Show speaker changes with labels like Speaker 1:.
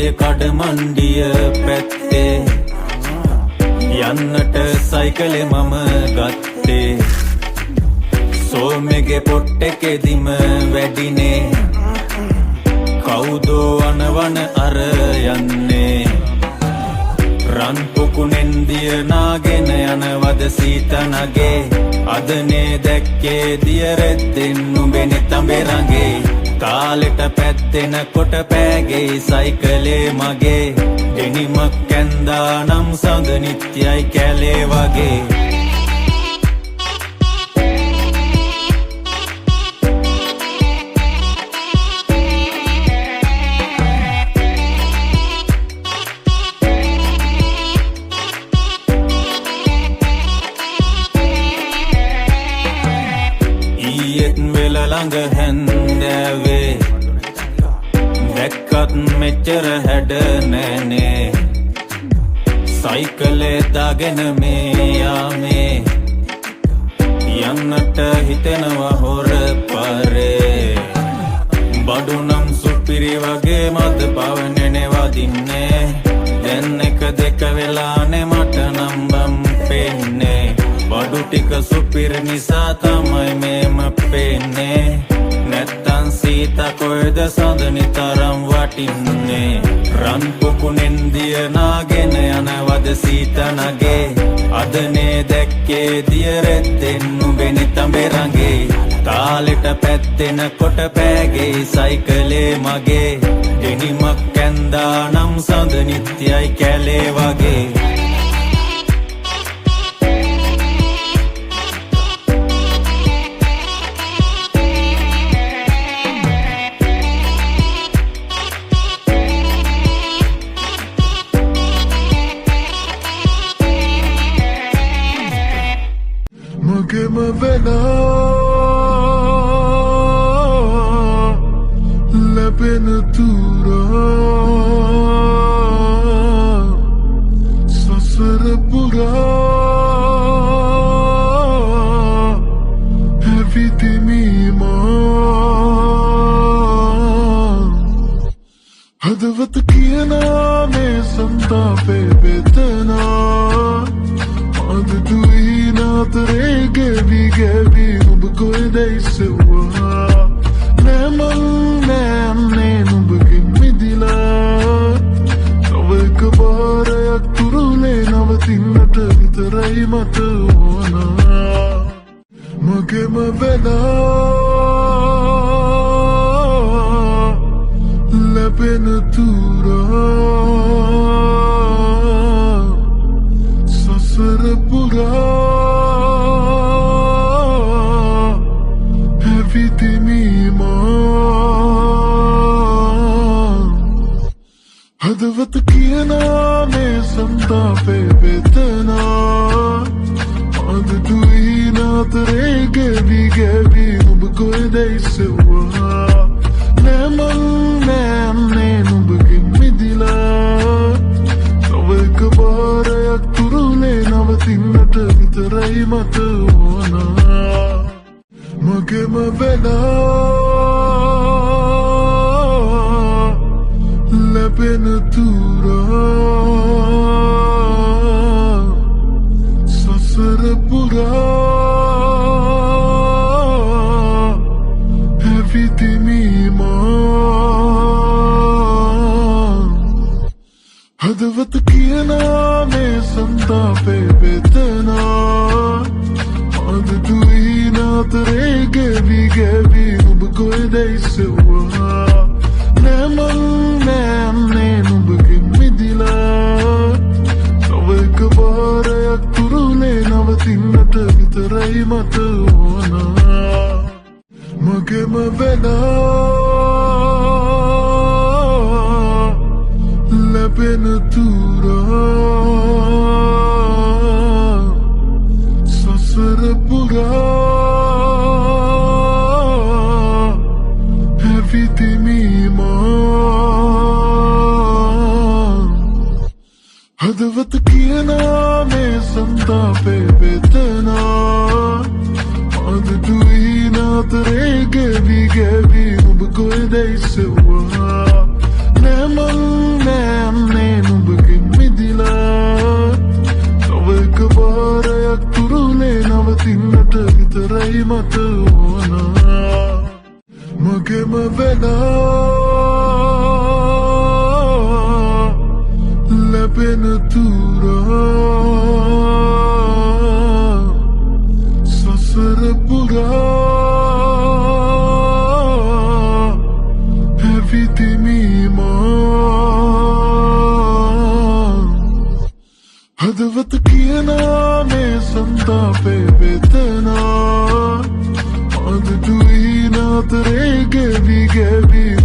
Speaker 1: ගිය කඩමණ්ඩිය පැත්තේ යන්නට සයිකලේ මම ගත්තේ සෝමෙගේ පොට්ටකෙදිම වැඩිනේ කවුදෝ අනවන අර යන්නේ රන් පොකුණෙන් දිය නාගෙන යනවද සීතනගේ අදනේ දැක්කේ දිය රෙද්දෙන් නුඹෙනෙ තඹෙරගේ කාලෙට පැත්තෙන කොට පෑගේ සයිකලේ මගේ දෙනිමක් කැන්දා නම් සඳ නිත්‍යයි කැලේ වගේ ඊයේත් වෙල ළඟ හැන්දෑවේ දැක්කත් මෙච්චර හැඩ නෑනේ සයිකලේ දාගෙන මේ යාමේ යන්නට හිතෙනවා හොර පාරේ බඩුනම් සුපිරි වගේ මද පවනෙනේ වදින්නේ දැන් එක දෙක වෙලානේ මට නම් බම් පෙන්නේ බඩු ටික සුපිරි නිසා තමයි මේම පෙන්නේ නැත්තන් සීතා කොයිද සඳ නිතරම් වටින්නේ රන් පොකුණෙන් දිය නාගෙන යනවද සීතනගේ අදනේ දැක්කේ දිය රෙද්දෙන් නුඹෙනෙ තඹෙරගේ කාලෙට පැත්තෙන කොට පෑගේ සයිකලේ මගේ දෙනිමක් කැන්දා නම් සඳ නිත්‍යයි කැලේ වගේ
Speaker 2: මගේම වෙලා ලැබෙන තුරා සසර පුරා හැවිතිමීමා හදවත කියනා මේ සන්තාපේ වේදනා අද දුයි නාතරේ ගැවි ගැවි නුඹ කොයිදයි සෙව්වා නෑමං නෑම්නේ නුඹකින් මිදිලා තව එක පාරයක් තුරුලේ නවතින්නට විතරයි මට ඕනා මගේම වෙලා ලැබෙන තුරා සසර පුරා හැවිතිමීමා හදවත කියනා මේ සන්තාපේ වේදනා අද දුයි නාතරේ ගැවි ගැවි නුඹ කොයිදයි සෙව්වා නෑමං නෑම්නේ නුඹකින් මිදිලා තව එක පාරයක් තුරුලේ නවතින්නට විතරයි මට ඕනා මගේම වෙලා ලැබෙන තුරා සසර පුරා හැවිතිමීමා හදවත කියනා මේ සන්තාපේ වේදනා අද දුයි නාතරේ ගැවි ගැවි නුඹ කොයිදයි සෙව්වා නෑමං නෑම්නේ නුඹකින් මිදිලා තව එක පාරයක් තුරුලේ නවතින්නට විතරයි මට ඕනා මගේම වෙලා ලැබෙන තුරා සසර පුරා හැවිතිමීමා හදවත කියනා මේ සන්තාපේ වේදනා අද දුයි නාතරේ ගැවි ගැවි නුඹ කොයිදයි සෙව්වා නෑමං නෑ මත ඕනා මගේම වෙලා ලැබෙන තුරා සසර පුරා හැවිතිමීමා හදවත කියනා මේ සන්තාපේ වෙතනා අද දුයි නතරේ ගෙවි ගෙවි